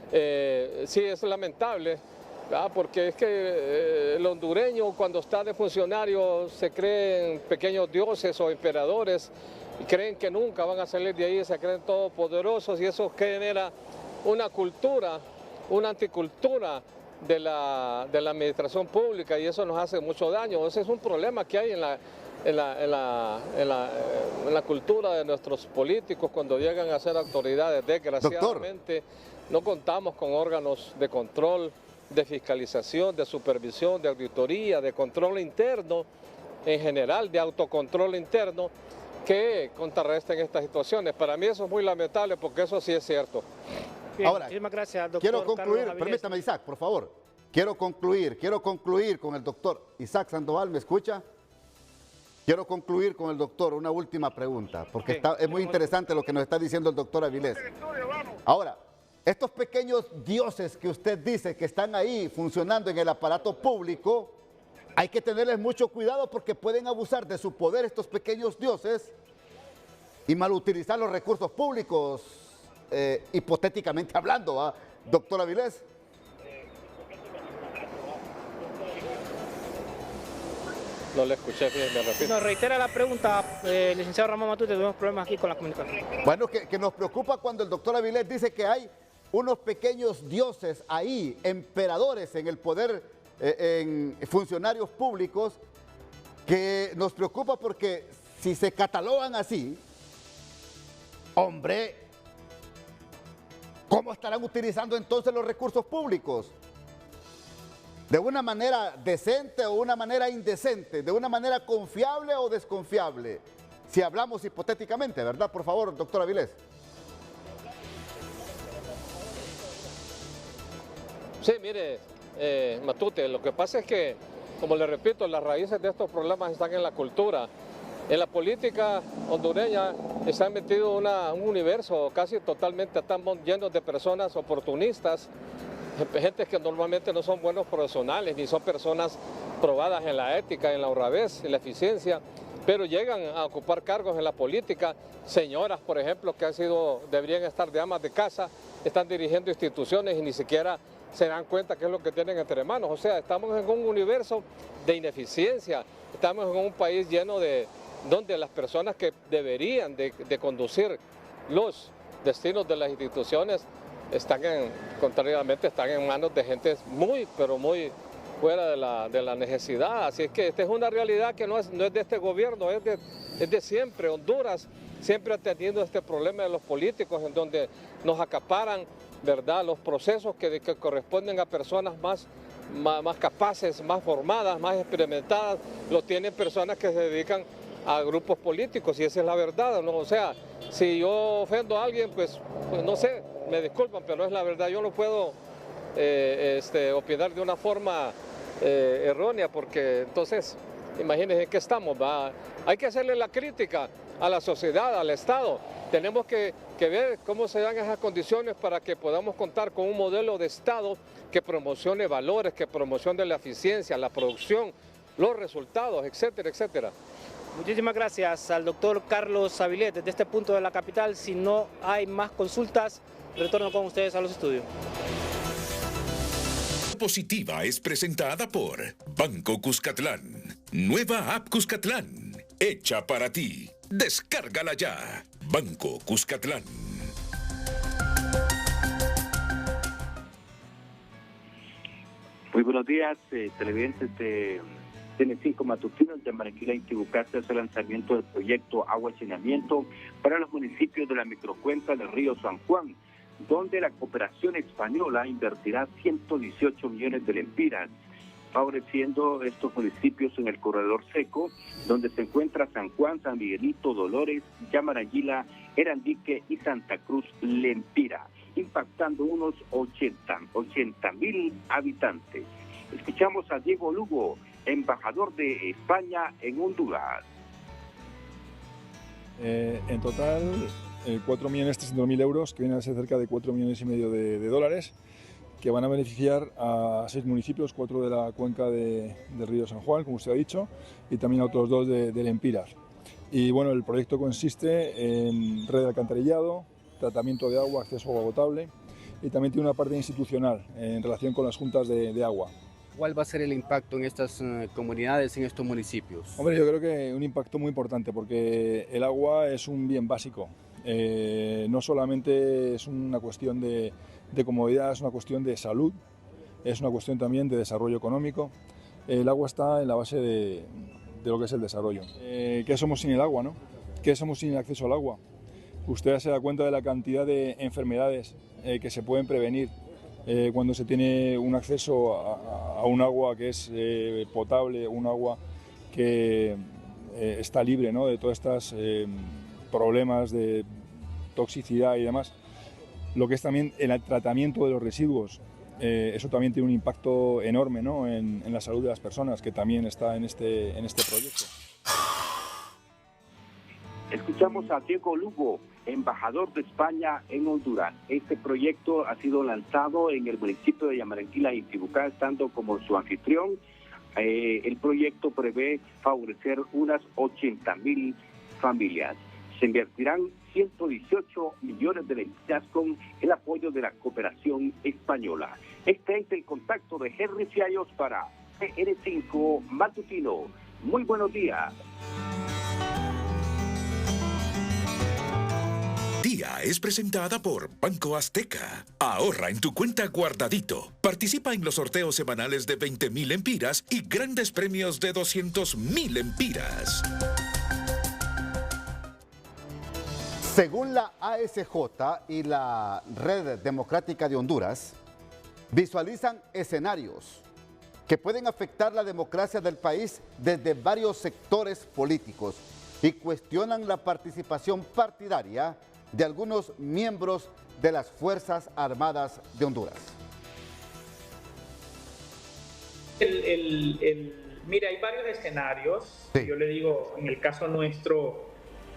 Sí, es lamentable, ¿verdad?, porque es que el hondureño cuando está de funcionario se creen pequeños dioses o emperadores y creen que nunca van a salir de ahí, se creen todopoderosos, y eso genera una cultura, una anticultura de la administración pública, y eso nos hace mucho daño. Ese es un problema que hay en la cultura de nuestros políticos cuando llegan a ser autoridades. Desgraciadamente, no contamos con órganos de control, de fiscalización, de supervisión, de auditoría, de control interno, en general, de autocontrol interno, que contrarresten estas situaciones. Para mí eso es muy lamentable, porque eso sí es cierto. Bien, ahora, muchísimas gracias, doctor. Quiero concluir, permítame, Isaac, por favor. Quiero concluir con el doctor Isaac Sandoval, ¿me escucha? Quiero concluir con el doctor una última pregunta, porque es muy interesante lo que nos está diciendo el doctor Avilés. Ahora, estos pequeños dioses que usted dice que están ahí funcionando en el aparato público, hay que tenerles mucho cuidado porque pueden abusar de su poder estos pequeños dioses y malutilizar los recursos públicos, hipotéticamente hablando, ¿ah? Doctor Avilés. No le escuché, me repito. Nos reitera la pregunta, licenciado Ramón Matute, tuvimos problemas aquí con la comunicación. Bueno, que nos preocupa cuando el doctor Avilés dice que hay unos pequeños dioses ahí, emperadores en el poder, en funcionarios públicos, que nos preocupa porque si se catalogan así, hombre, ¿cómo estarán utilizando entonces los recursos públicos? ¿De una manera decente o una manera indecente? ¿De una manera confiable o desconfiable? Si hablamos hipotéticamente, ¿verdad? Por favor, doctor Avilés. Sí, mire, Matute, lo que pasa es que, como le repito, las raíces de estos problemas están en la cultura. En la política hondureña está metido un universo casi totalmente, estamos llenos de personas oportunistas, gente que normalmente no son buenos profesionales, ni son personas probadas en la ética, en la honradez, en la eficiencia, pero llegan a ocupar cargos en la política. Señoras, por ejemplo, que deberían estar de amas de casa, están dirigiendo instituciones y ni siquiera se dan cuenta qué es lo que tienen entre manos. O sea, estamos en un universo de ineficiencia, estamos en un país lleno donde las personas que deberían de conducir los destinos de las instituciones contrariamente están en manos de gente muy, pero muy fuera de la necesidad. Así es que esta es una realidad que no es de este gobierno, es de siempre. Honduras siempre ha tenido este problema de los políticos en donde nos acaparan, ¿verdad?, los procesos que corresponden a personas más capaces, más formadas, más experimentadas, lo tienen personas que se dedican a grupos políticos y esa es la verdad, ¿no? O sea, si yo ofendo a alguien, pues no sé, me disculpan, pero es la verdad. Yo no puedo opinar de una forma errónea porque entonces, imagínense que estamos, ¿va? Hay que hacerle la crítica a la sociedad, al Estado. Tenemos que ver cómo se dan esas condiciones para que podamos contar con un modelo de Estado que promocione valores, que promocione la eficiencia, la producción, los resultados, etcétera, etcétera. Muchísimas gracias al doctor Carlos Avilés desde este punto de la capital. Si no hay más consultas, retorno con ustedes a los estudios. Positiva es presentada por Banco Cuscatlán. Nueva app Cuscatlán, hecha para ti. Descárgala ya. Banco Cuscatlán. Muy buenos días, televidentes de TN5 Matutinos. De Mariquila Intibucasa es el lanzamiento del proyecto Agua y Saneamiento para los municipios de la microcuenca del río San Juan, donde la cooperación española invertirá 118 millones de lempiras, favoreciendo estos municipios en el corredor seco, donde se encuentra San Juan, San Miguelito, Dolores, Yamarayila, Erandique y Santa Cruz Lempira, impactando unos 80,000 habitantes. Escuchamos a Diego Lugo, embajador de España en Honduras. En total, 4.300.000 euros, que vienen a ser cerca de 4,5 millones de dólares, que van a beneficiar a 6 municipios, 4 de la cuenca del río San Juan, como usted ha dicho, y también a otros 2 de Lempiras. Y bueno, el proyecto consiste en red de alcantarillado, tratamiento de agua, acceso a agua potable, y también tiene una parte institucional en relación con las juntas de agua. ¿Cuál va a ser el impacto en estas comunidades, en estos municipios? Hombre, yo creo que un impacto muy importante porque el agua es un bien básico. No solamente es una cuestión de comodidad, es una cuestión de salud, es una cuestión también de desarrollo económico. El agua está en la base de lo que es el desarrollo. ¿Qué somos sin el agua, no? ¿Qué somos sin el acceso al agua? Usted ya se da cuenta de la cantidad de enfermedades que se pueden prevenir cuando se tiene un acceso a un agua que es potable, un agua que está libre, ¿no?, de todos estos problemas de toxicidad y demás. Lo que es también el tratamiento de los residuos, eso también tiene un impacto enorme, ¿no?, en la salud de las personas, que también está en este proyecto. Escuchamos a Diego Lugo, embajador de España en Honduras. Este proyecto ha sido lanzado en el municipio de Yamaranquila, Intibucá, estando como su anfitrión. El proyecto prevé favorecer unas 80,000 familias. Se invertirán 118 millones de lempiras con el apoyo de la cooperación española. Este es el contacto de Henry Fiallos para TN5 Matutino. Muy buenos días. Día es presentada por Banco Azteca. Ahorra en tu cuenta Guardadito. Participa en los sorteos semanales de 20,000 lempiras y grandes premios de 200,000 lempiras. Según la ASJ y la Red Democrática de Honduras, visualizan escenarios que pueden afectar la democracia del país desde varios sectores políticos y cuestionan la participación partidaria de algunos miembros de las Fuerzas Armadas de Honduras. Mira, hay varios escenarios. Sí. Yo le digo, en el caso nuestro,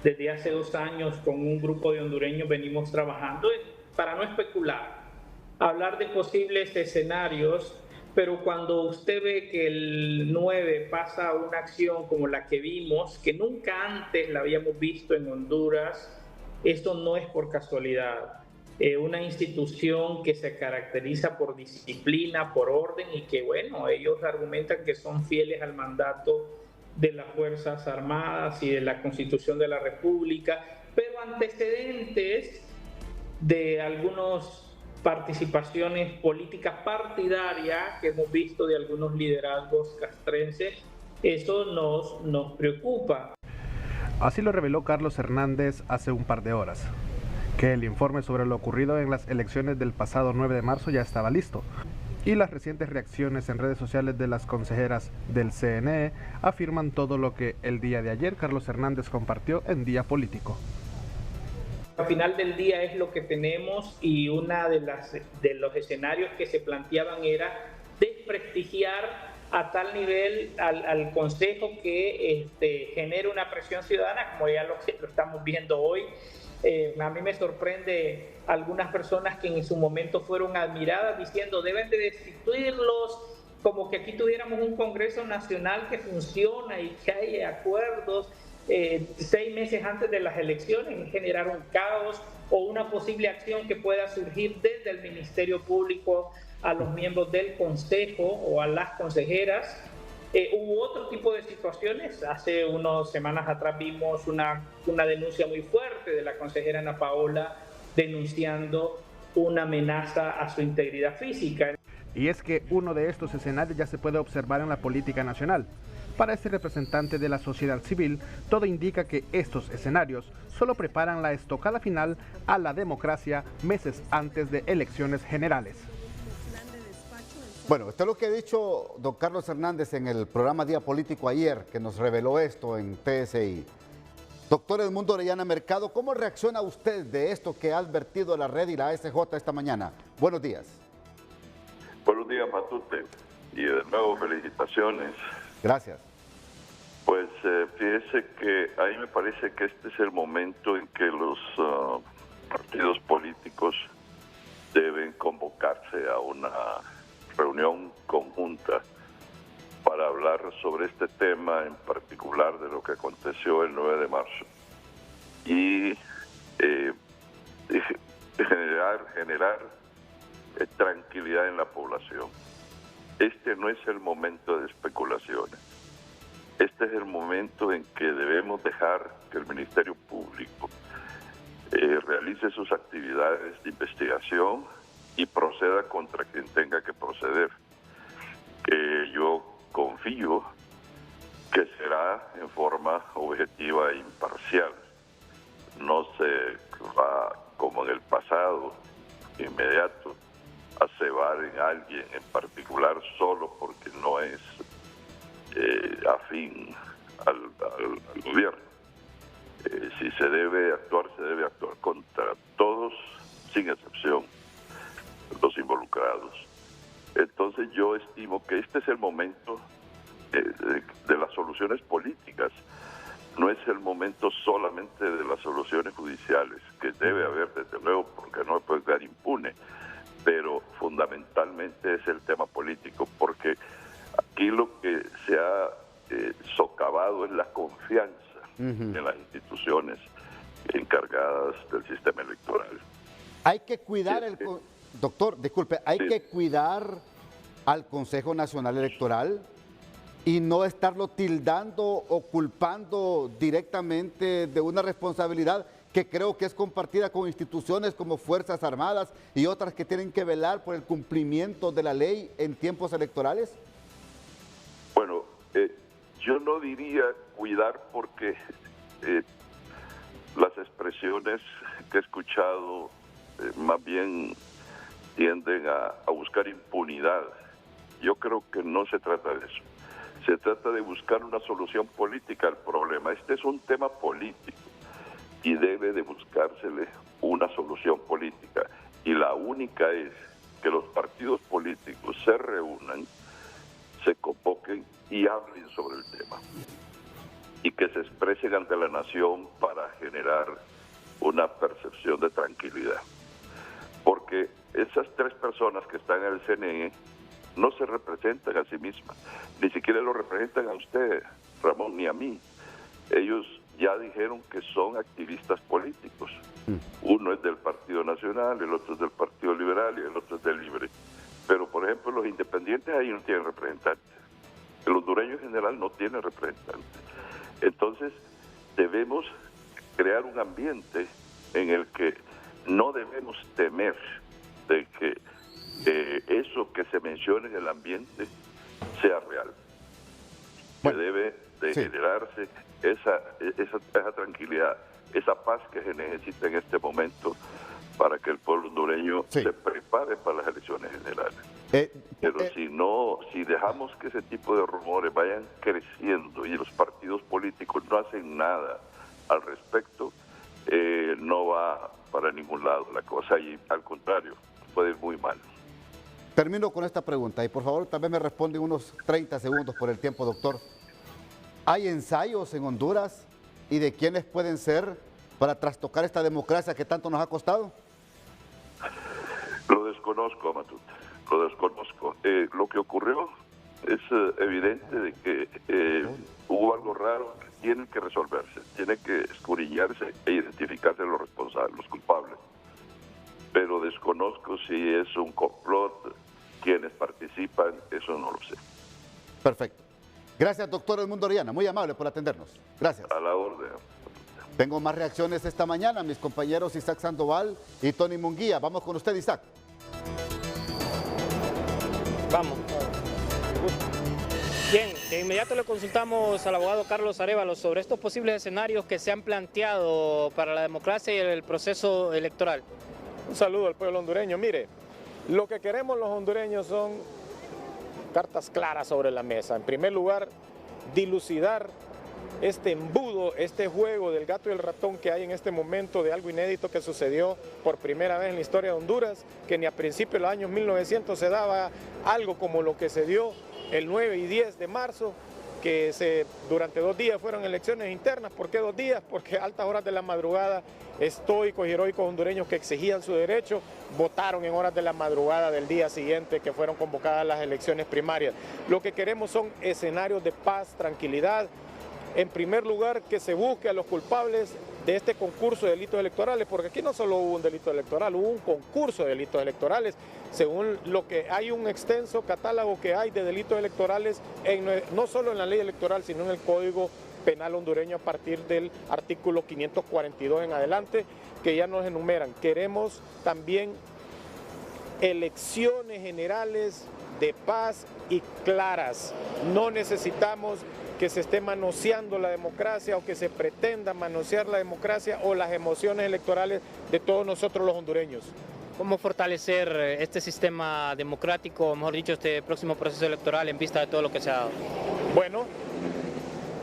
desde hace 2 años con un grupo de hondureños venimos trabajando para no especular, hablar de posibles escenarios, pero cuando usted ve que el 9 pasa una acción como la que vimos, que nunca antes la habíamos visto en Honduras, esto no es por casualidad. Una institución que se caracteriza por disciplina, por orden y que, bueno, ellos argumentan que son fieles al mandato de las Fuerzas Armadas y de la Constitución de la República, pero antecedentes de algunas participaciones políticas partidarias que hemos visto de algunos liderazgos castrenses, eso nos preocupa. Así lo reveló Carlos Hernández hace un par de horas, que el informe sobre lo ocurrido en las elecciones del pasado 9 de marzo ya estaba listo, y las recientes reacciones en redes sociales de las consejeras del CNE afirman todo lo que el día de ayer Carlos Hernández compartió en Día Político. Al final del día es lo que tenemos y una de los escenarios que se planteaban era desprestigiar a tal nivel al Consejo que genere una presión ciudadana, como ya lo estamos viendo hoy. A mí me sorprende algunas personas que en su momento fueron admiradas diciendo deben de destituirlos, como que aquí tuviéramos un Congreso Nacional que funciona y que hay acuerdos 6 meses antes de las elecciones, generar un caos o una posible acción que pueda surgir desde el Ministerio Público a los miembros del Consejo o a las consejeras. Hubo otro tipo de situaciones. Hace unas semanas atrás vimos una denuncia muy fuerte de la consejera Ana Paola denunciando una amenaza a su integridad física. Y es que uno de estos escenarios ya se puede observar en la política nacional. Para este representante de la sociedad civil, todo indica que estos escenarios solo preparan la estocada final a la democracia meses antes de elecciones generales. Bueno, esto es lo que ha dicho don Carlos Hernández en el programa Día Político ayer, que nos reveló esto en TSI. Doctor Edmundo Orellana Mercado, ¿cómo reacciona usted de esto que ha advertido la red y la ASJ esta mañana? Buenos días. Buenos días, Matute, y de nuevo felicitaciones. Gracias. Pues fíjese que a mí me parece que este es el momento en que los partidos políticos deben convocarse a una reunión conjunta para hablar sobre este tema en particular de lo que aconteció el 9 de marzo y generar tranquilidad en la población. Este no es el momento de especulaciones. Este es el momento en que debemos dejar que el Ministerio Público realice sus actividades de investigación y proceda contra quien tenga que proceder. Yo confío que será en forma objetiva e imparcial. No se va, como en el pasado, inmediato, a cebar en alguien en particular solo porque no es afín al gobierno. Si se debe actuar contra todos, sin excepción, los involucrados. Entonces yo estimo que este es el momento de las soluciones políticas. no es el momento solamente de las soluciones judiciales, que debe haber desde luego, porque no puede quedar impune, pero fundamentalmente es el tema político, porque aquí lo que se ha socavado es la confianza en las instituciones encargadas del sistema electoral. Hay que cuidar doctor, disculpe, hay que cuidar al Consejo Nacional Electoral y no estarlo tildando o culpando directamente de una responsabilidad que creo que es compartida con instituciones como Fuerzas Armadas y otras que tienen que velar por el cumplimiento de la ley en tiempos electorales. Bueno, yo no diría cuidar porque las expresiones que he escuchado más bien tienden a buscar impunidad. Yo creo que no se trata de eso. Se trata de buscar una solución política al problema. Este es un tema político y debe de buscársele una solución política. Y la única es que los partidos políticos se reúnan, se convoquen y hablen sobre el tema. Y que se expresen ante la nación para generar una percepción de tranquilidad. Porque esas tres personas que están en el CNE no se representan a sí mismas, ni siquiera lo representan a usted, Ramón, ni a mí. Ellos ya dijeron que son activistas políticos. Uno es del Partido Nacional, el otro es del Partido Liberal y el otro es del Libre. Pero, por ejemplo, los independientes ahí no tienen representantes. El hondureño en general no tiene representantes. Entonces, debemos crear un ambiente en el que no debemos temer de que eso que se menciona en el ambiente sea real. Bueno, que debe de generarse esa tranquilidad, esa paz que se necesita en este momento para que el pueblo hondureño se prepare para las elecciones generales. Pero si dejamos que ese tipo de rumores vayan creciendo y los partidos políticos no hacen nada al respecto, no va para ningún lado la cosa, y al contrario, puede ir muy mal. Termino con esta pregunta y por favor también me responde unos 30 segundos por el tiempo, doctor. ¿Hay ensayos en Honduras y de quiénes pueden ser para trastocar esta democracia que tanto nos ha costado? Lo desconozco, Matute, lo desconozco. Lo que ocurrió es evidente de que hubo algo raro que tiene que resolverse, tiene que escudriñarse e identificarse los responsables, los culpables. Pero desconozco si es un complot, quienes participan, eso no lo sé. Perfecto. Gracias, doctor Edmundo Orellana, muy amable por atendernos. Gracias. A la orden. Tengo más reacciones esta mañana, mis compañeros Isaac Sandoval y Tony Munguía. Vamos con usted, Isaac. Vamos. Bien, de inmediato le consultamos al abogado Carlos Arévalo sobre estos posibles escenarios que se han planteado para la democracia y el proceso electoral. Un saludo al pueblo hondureño. Mire, lo que queremos los hondureños son cartas claras sobre la mesa. En primer lugar, dilucidar este embudo, este juego del gato y el ratón que hay en este momento de algo inédito que sucedió por primera vez en la historia de Honduras, que ni a principios de los años 1900 se daba algo como lo que se dio el 9 y 10 de marzo, que durante 2 días fueron elecciones internas. ¿Por qué 2 días? Porque a altas horas de la madrugada estoicos y heroicos hondureños que exigían su derecho votaron en horas de la madrugada del día siguiente que fueron convocadas las elecciones primarias. Lo que queremos son escenarios de paz, tranquilidad. En primer lugar, que se busque a los culpables de este concurso de delitos electorales, porque aquí no solo hubo un delito electoral, hubo un concurso de delitos electorales, según lo que hay un extenso catálogo que hay de delitos electorales, no solo en la ley electoral, sino en el Código Penal hondureño a partir del artículo 542 en adelante, que ya nos enumeran. Queremos también elecciones generales de paz y claras. No necesitamos que se esté manoseando la democracia o que se pretenda manosear la democracia o las emociones electorales de todos nosotros los hondureños. ¿Cómo fortalecer este sistema democrático, mejor dicho, este próximo proceso electoral en vista de todo lo que se ha dado? Bueno,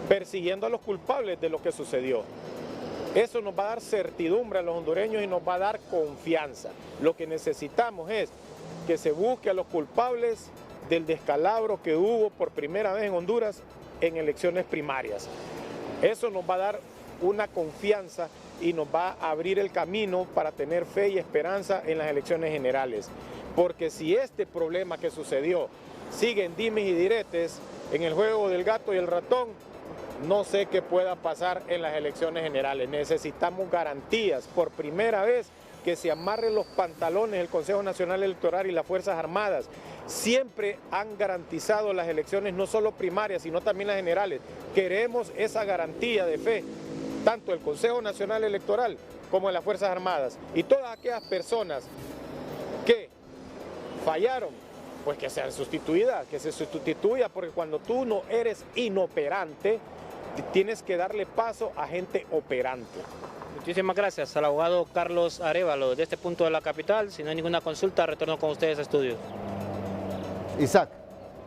persiguiendo a los culpables de lo que sucedió. Eso nos va a dar certidumbre a los hondureños y nos va a dar confianza. Lo que necesitamos es que se busque a los culpables del descalabro que hubo por primera vez en Honduras en elecciones primarias. Eso nos va a dar una confianza y nos va a abrir el camino para tener fe y esperanza en las elecciones generales. Porque si este problema que sucedió sigue en dimes y diretes, en el juego del gato y el ratón, no sé qué pueda pasar en las elecciones generales. Necesitamos garantías, por primera vez, que se amarren los pantalones el Consejo Nacional Electoral y las Fuerzas Armadas. Siempre han garantizado las elecciones, no solo primarias, sino también las generales. Queremos esa garantía de fe, tanto el Consejo Nacional Electoral como de las Fuerzas Armadas. Y todas aquellas personas que fallaron, pues que sean sustituidas, que se sustituya, porque cuando tú no eres inoperante, tienes que darle paso a gente operante. Muchísimas gracias al abogado Carlos Arévalo de este punto de la capital. Si no hay ninguna consulta, retorno con ustedes a estudios. Isaac,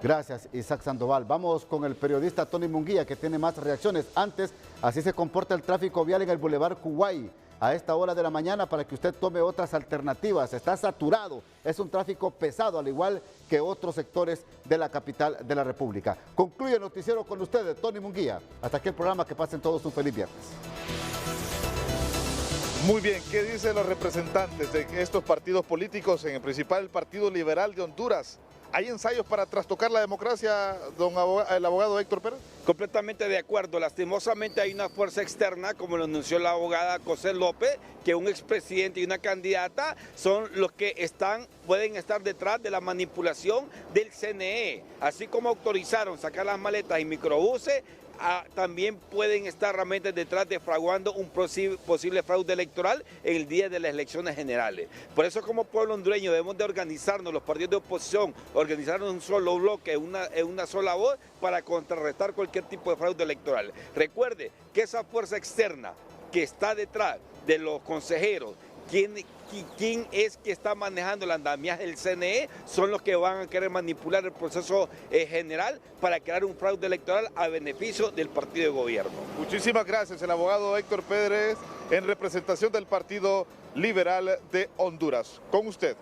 gracias Isaac Sandoval. Vamos con el periodista Tony Munguía, que tiene más reacciones. Antes, así se comporta el tráfico vial en el Boulevard Kuwait a esta hora de la mañana, para que usted tome otras alternativas. Está saturado, es un tráfico pesado, al igual que otros sectores de la capital de la República. Concluye el noticiero con ustedes, Tony Munguía. Hasta aquí el programa, que pasen todos un feliz viernes. Muy bien, ¿qué dicen los representantes de estos partidos políticos, en el principal el Partido Liberal de Honduras? ¿Hay ensayos para trastocar la democracia, el abogado Héctor Pérez? Completamente de acuerdo. Lastimosamente hay una fuerza externa, como lo anunció la abogada José López, que un expresidente y una candidata son los que pueden estar detrás de la manipulación del CNE. Así como autorizaron sacar las maletas y microbuses, también pueden estar realmente detrás de fraguando un posible fraude electoral en el día de las elecciones generales. Por eso, como pueblo hondureño, debemos de organizarnos, los partidos de oposición, organizarnos en un solo bloque, en una sola voz, para contrarrestar cualquier tipo de fraude electoral. Recuerde que esa fuerza externa que está detrás de los consejeros, quién es que está manejando el andamiaje del CNE, son los que van a querer manipular el proceso general para crear un fraude electoral a beneficio del partido de gobierno. Muchísimas gracias, el abogado Héctor Pérez, en representación del Partido Liberal de Honduras. Con usted.